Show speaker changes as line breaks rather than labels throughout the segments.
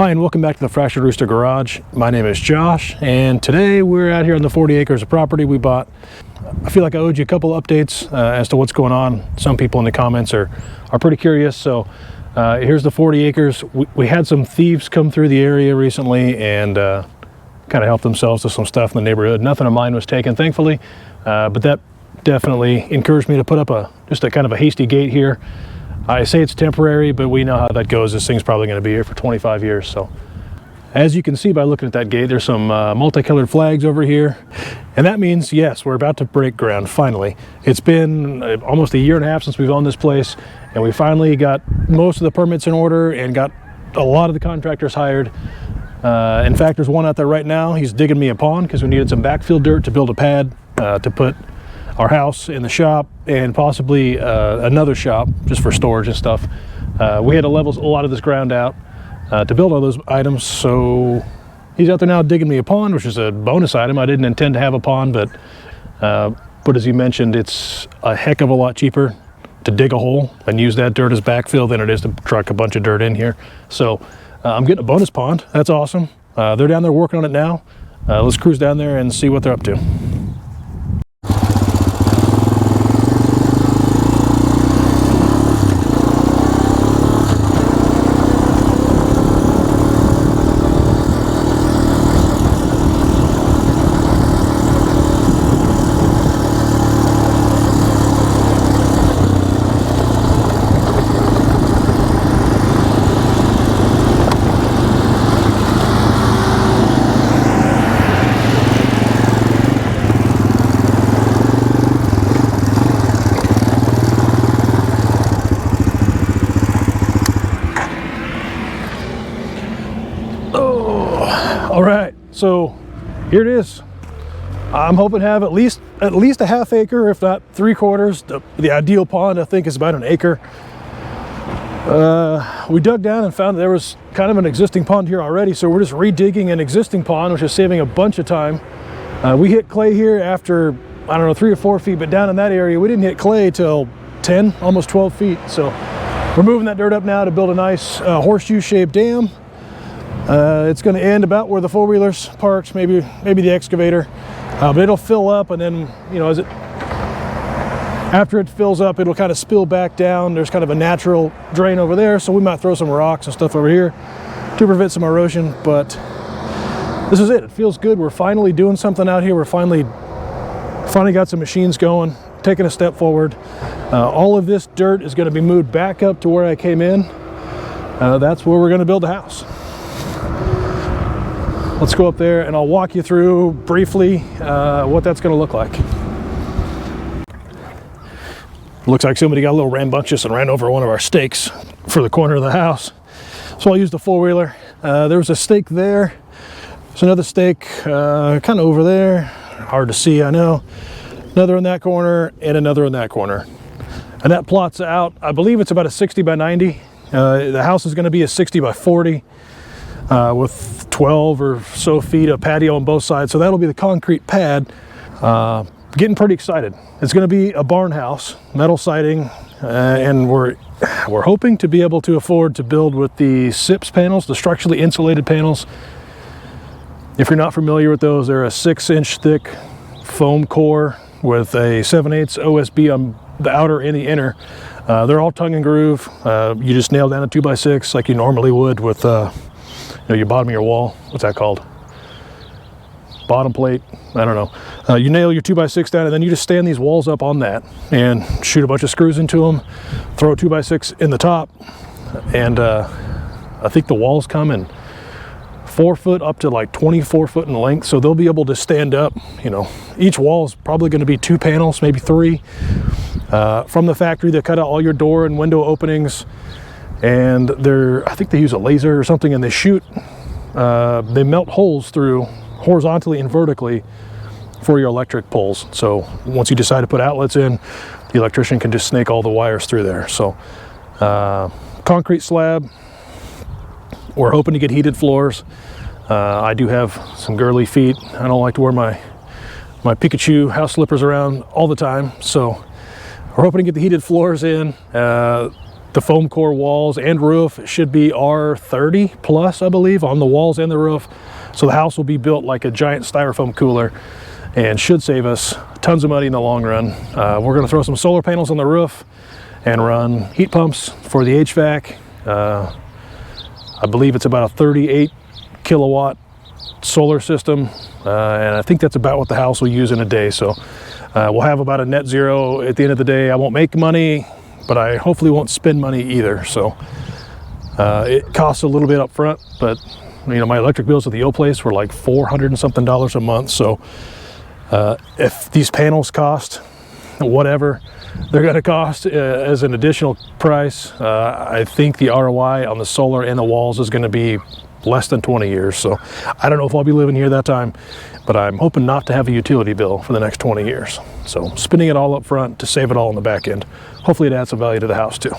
Hi and welcome back to the Fractured Rooster Garage. My name is Josh and today we're out here on the 40 acres of property we bought. I feel like I owed you a couple updates as to what's going on. Some people in the comments are pretty curious, so here's the 40 acres. We had some thieves come through the area recently and kind of help themselves to some stuff in the neighborhood. Nothing of mine was taken, thankfully, but that definitely encouraged me to put up just a kind of a hasty gate here. I say it's temporary, but we know how that goes. This thing's probably going to be here for 25 years. So as you can see by looking at that gate, there's some multicolored flags over here. And that means, yes, we're about to break ground, finally. It's been almost a year and a half since we've owned this place, and we finally got most of the permits in order and got a lot of the contractors hired. In fact, there's one out there right now. He's digging me a pond because we needed some backfill dirt to build a pad to put our house in the shop and possibly another shop just for storage and stuff. We had to level a lot of this ground out to build all those items, so he's out there now digging me a pond, which is a bonus item. I didn't intend to have a pond, but as he mentioned, it's a heck of a lot cheaper to dig a hole and use that dirt as backfill than it is to truck a bunch of dirt in here. So I'm getting a bonus pond. That's awesome. They're down there working on it now. Let's cruise down there and see what they're up to. All right, so here it is. I'm hoping to have at least a half acre, if not 3/4. The ideal pond, I think, is about an acre. We dug down and found that there was kind of an existing pond here already, so we're just redigging an existing pond, which is saving a bunch of time. We hit clay here after, I don't know, 3 or 4 feet, but down in that area, we didn't hit clay till 10, almost 12 feet. So we're moving that dirt up now to build a nice horseshoe-shaped dam. It's going to end about where the four-wheelers parked, maybe the excavator, but it'll fill up, and then, you know, after it fills up, it'll kind of spill back down. There's kind of a natural drain over there, so we might throw some rocks and stuff over here to prevent some erosion. But this is it. It feels good. We're finally doing something out here. We're finally got some machines going, taking a step forward. All of this dirt is going to be moved back up to where I came in. That's where we're going to build a house. Let's go up there and I'll walk you through briefly what that's going to look like. Looks like somebody got a little rambunctious and ran over one of our stakes for the corner of the house. So I'll use the four-wheeler. There was a stake there. There's another stake kind of over there. Hard to see, I know. Another in that corner and another in that corner. And that plots out, I believe it's about a 60 by 90. The house is going to be a 60 by 40 with 12 or so feet of patio on both sides. So that'll be the concrete pad. Getting pretty excited. It's going to be a barn house, metal siding, and we're hoping to be able to afford to build with the SIPS panels, the structurally insulated panels. If you're not familiar with those, they're a 6-inch thick foam core with a 7/8 OSB on the outer and the inner. They're all tongue and groove. You just nail down a 2x6 like you normally would with your bottom of your wall. What's that called? Bottom plate? I don't know. You nail your 2x6 down, and then you just stand these walls up on that and shoot a bunch of screws into them, throw a 2x6 in the top, and I think the walls come in 4 foot up to like 24 foot in length, so they'll be able to stand up. You know, each wall is probably going to be 2 panels, maybe 3. From the factory, they cut out all your door and window openings, and I think they use a laser or something, and they melt holes through horizontally and vertically for your electric poles. So once you decide to put outlets in, the electrician can just snake all the wires through there. So concrete slab. We're hoping to get heated floors. I do have some girly feet. I don't like to wear my Pikachu house slippers around all the time, so we're hoping to get the heated floors in. the foam core walls and roof should be R30 plus, I believe, on the walls and the roof. So the house will be built like a giant styrofoam cooler and should save us tons of money in the long run. We're going to throw some solar panels on the roof and run heat pumps for the HVAC. I believe it's about a 38 kilowatt solar system, and I think that's about what the house will use in a day. So we'll have about a net zero at the end of the day. I won't make money, but I hopefully won't spend money either. So it costs a little bit up front, but you know, my electric bills at the old place were like $400 and something a month. So if these panels cost whatever they're going to cost as an additional price, I think the ROI on the solar and the walls is going to be less than 20 years. So I don't know if I'll be living here that time, but I'm hoping not to have a utility bill for the next 20 years. So spending it all up front to save it all on the back end. Hopefully it adds some value to the house too.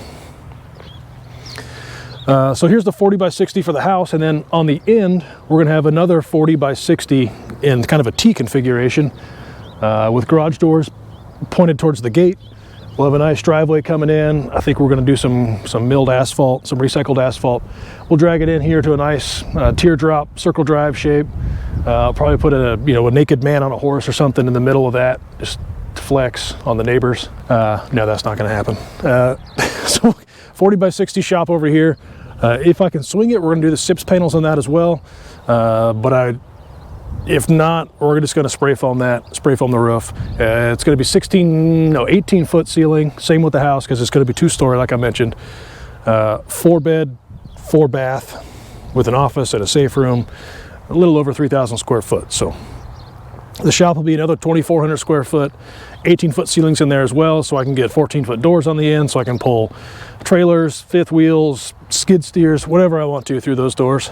So here's the 40 by 60 for the house, and then on the end we're going to have another 40 by 60 in kind of a T configuration with garage doors pointed towards the gate. We'll have a nice driveway coming in. I think we're going to do some milled asphalt, some recycled asphalt. We'll drag it in here to a nice teardrop circle drive shape. I'll probably put a naked man on a horse or something in the middle of that, just to flex on the neighbors. No, that's not going to happen. So 40 by 60 shop over here. If I can swing it, we're going to do the SIPS panels on that as well. If not, we're just going to spray foam the roof. It's going to be 18 foot ceiling. Same with the house, because it's going to be 2-story, like I mentioned. 4 bed, 4 bath with an office and a safe room, a little over 3,000 square foot. So the shop will be another 2,400 square foot, 18 foot ceilings in there as well. So I can get 14 foot doors on the end, so I can pull trailers, fifth wheels, skid steers, whatever I want to through those doors.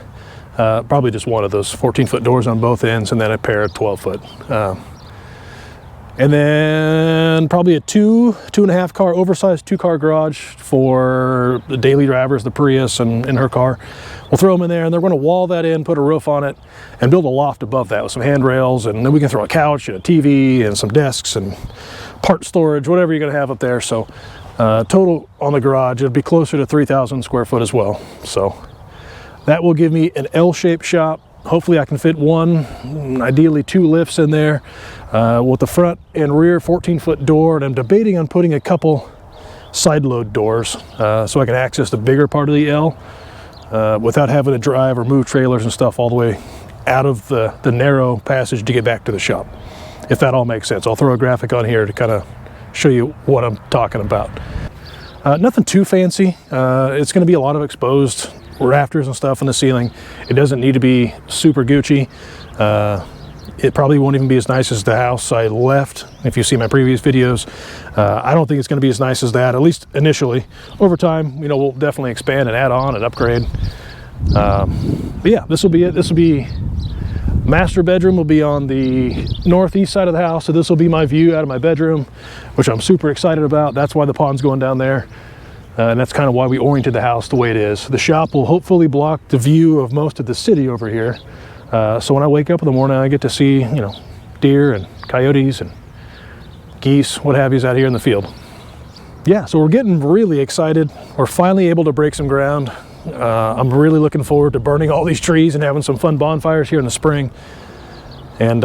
Probably just one of those 14 foot doors on both ends, and then a pair of 12 foot. And then probably a 2.5 car, oversized 2-car garage for the daily drivers, the Prius and her car. We'll throw them in there, and they're going to wall that in, put a roof on it, and build a loft above that with some handrails, and then we can throw a couch and a TV and some desks and part storage, whatever you're going to have up there. So total on the garage, it'll be closer to 3,000 square foot as well. So that will give me an L-shaped shop. Hopefully I can fit 1, ideally 2 lifts in there with the front and rear 14-foot door. And I'm debating on putting a couple side load doors so I can access the bigger part of the L without having to drive or move trailers and stuff all the way out of the narrow passage to get back to the shop, if that all makes sense. I'll throw a graphic on here to kind of show you what I'm talking about. Nothing too fancy. It's going to be a lot of exposed rafters and stuff in the ceiling. It doesn't need to be super Gucci. It probably won't even be as nice as the house I left. If you see my previous videos, I don't think it's going to be as nice as that, at least initially. Over time, we'll definitely expand and add on and upgrade. But yeah, this will be it. This will be master bedroom, will be on the northeast side of the house. So this will be my view out of my bedroom, which I'm super excited about. That's why the pond's going down there. And that's kind of why we oriented the house the way it is. The shop will hopefully block the view of most of the city over here. So when I wake up in the morning, I get to see, deer and coyotes and geese, what have yous out here in the field. Yeah, so we're getting really excited. We're finally able to break some ground. I'm really looking forward to burning all these trees and having some fun bonfires here in the spring. And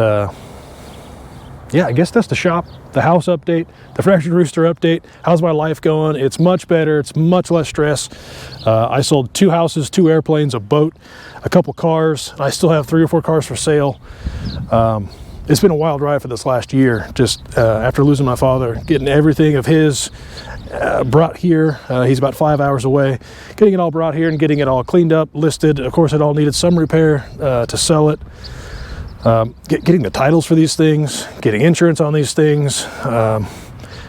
yeah, I guess that's the shop, the house update, the fractured rooster update. How's my life going? It's much better. It's much less stress. I sold 2 houses, 2 airplanes, a boat, a couple cars. I still have 3 or 4 cars for sale. It's been a wild ride for this last year, just after losing my father, getting everything of his brought here. He's about 5 hours away. Getting it all brought here and getting it all cleaned up, listed. Of course, it all needed some repair to sell it. Getting the titles for these things, getting insurance on these things,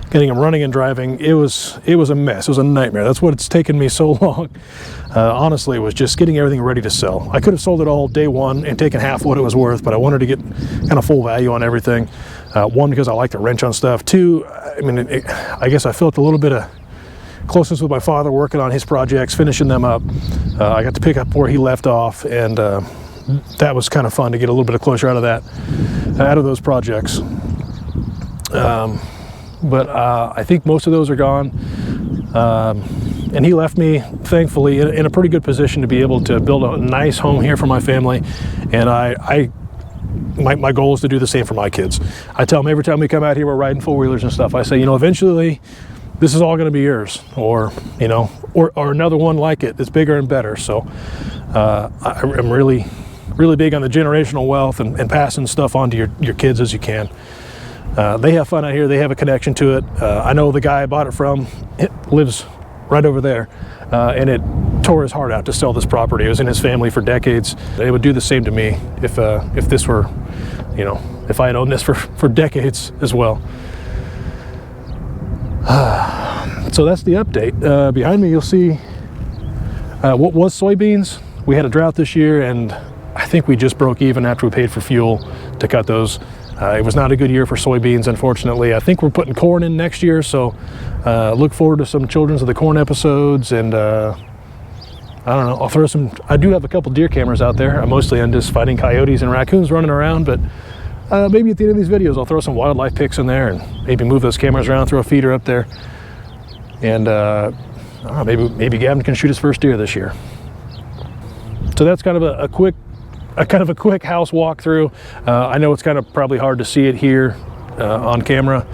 getting them running and driving, it was a mess. It was a nightmare. That's what it's taken me so long. Honestly, it was just getting everything ready to sell. I could have sold it all day one and taken half what it was worth, but I wanted to get kind of full value on everything. 1, because I like to wrench on stuff. 2, I guess I felt a little bit of closeness with my father working on his projects, finishing them up. I got to pick up where he left off, and that was kind of fun to get a little bit of closure out of those projects. But I think most of those are gone. and he left me, thankfully, in a pretty good position to be able to build a nice home here for my family. And my goal is to do the same for my kids. I tell them every time we come out here, we're riding four-wheelers and stuff, I say, you know, eventually this is all going to be yours, or, you know, or another one like it that's bigger and better. So I'm really big on the generational wealth and passing stuff on to your kids as you can. They have fun out here. They have a connection to it. I know the guy I bought it from lives right over there, and it tore his heart out to sell this property. It was in his family for decades. It would do the same to me if this were, you know, if I had owned this for decades as well. So that's the update. Behind me you'll see what was soybeans. We had a drought this year, and I think we just broke even after we paid for fuel to cut those. It was not a good year for soybeans, unfortunately. I think we're putting corn in next year, so look forward to some Children's of the Corn episodes, and I don't know, I'll throw some, I do have a couple deer cameras out there. Mostly I'm just fighting coyotes and raccoons running around, but maybe at the end of these videos I'll throw some wildlife pics in there and maybe move those cameras around, throw a feeder up there, and I don't know, maybe Gavin can shoot his first deer this year. So that's kind of a quick house walkthrough. I know it's kind of probably hard to see it here on camera.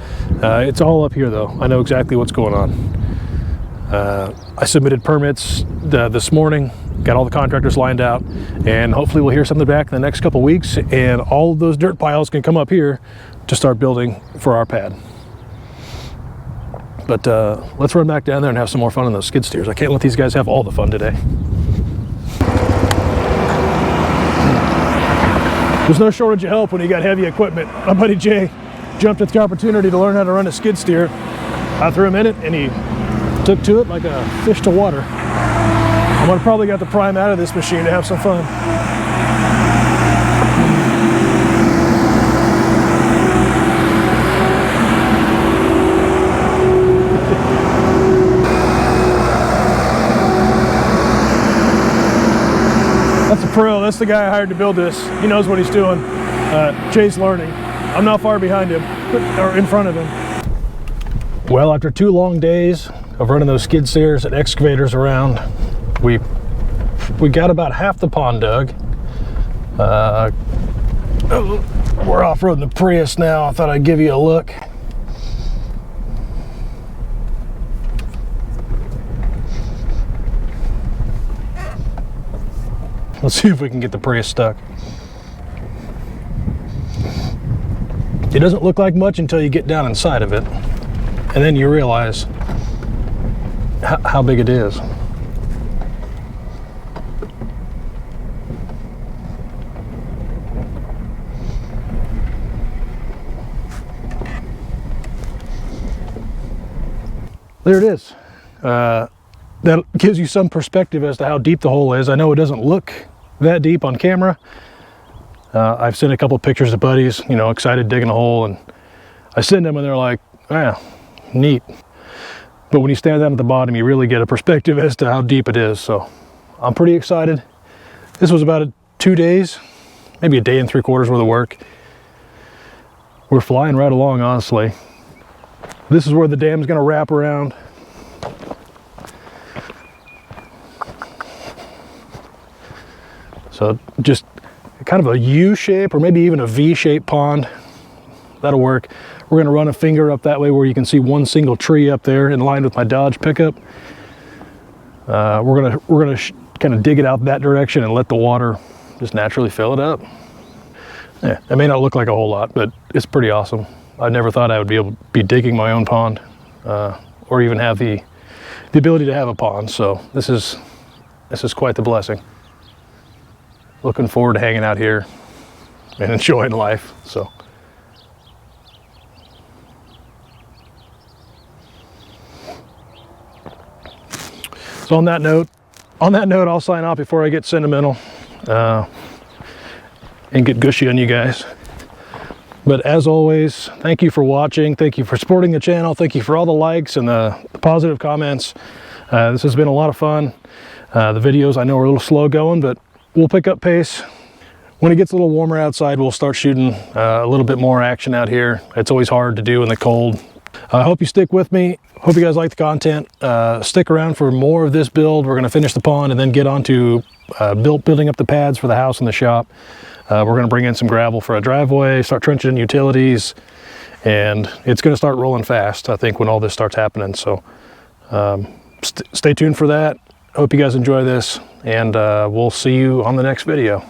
It's all up here though. I know exactly what's going on. I submitted permits this morning, got all the contractors lined out, and hopefully we'll hear something back in the next couple weeks, and all of those dirt piles can come up here to start building for our pad. But let's run back down there and have some more fun on those skid steers. I can't let these guys have all the fun today. There's no shortage of help when you got heavy equipment. My buddy Jay jumped at the opportunity to learn how to run a skid steer. I threw him in it and he took to it like a fish to water. I'm gonna probably got the prime out of this machine to have some fun. That's a pro. That's the guy I hired to build this. He knows what he's doing. Jay's learning. I'm not far behind him, or in front of him. Well, after 2 long days of running those skid steers and excavators around, we got about half the pond dug. We're off-roading the Prius now. I thought I'd give you a look. Let's see if we can get the Prius stuck. It doesn't look like much until you get down inside of it, and then you realize how big it is. There it is. That gives you some perspective as to how deep the hole is. I know it doesn't look that deep on camera. I've sent a couple pictures to buddies, you know, excited digging a hole, and I send them and they're like, "Ah, neat." But when you stand down at the bottom, you really get a perspective as to how deep it is. So I'm pretty excited. This was about 2 days, maybe a day and 3/4 worth of work. We're flying right along, honestly. This is where the dam's gonna wrap around. So just kind of a U shape or maybe even a V shaped pond. That'll work. We're gonna run a finger up that way where you can see one single tree up there in line with my Dodge pickup. We're gonna kind of dig it out that direction and let the water just naturally fill it up. Yeah, it may not look like a whole lot, but it's pretty awesome. I never thought I would be able to be digging my own pond, or even have the ability to have a pond. So this is quite the blessing. Looking forward to hanging out here and enjoying life. So on that note, I'll sign off before I get sentimental and get gushy on you guys. But as always, thank you for watching. Thank you for supporting the channel. Thank you for all the likes and the positive comments. This has been a lot of fun. The videos I know are a little slow going, but we'll pick up pace. When it gets a little warmer outside, we'll start shooting a little bit more action out here. It's always hard to do in the cold. I hope you stick with me. Hope you guys like the content. Stick around for more of this build. We're going to finish the pond and then get on to building up the pads for the house and the shop. We're going to bring in some gravel for a driveway, start trenching in utilities, and it's going to start rolling fast, I think, when all this starts happening. So stay tuned for that. Hope you guys enjoy this, and we'll see you on the next video.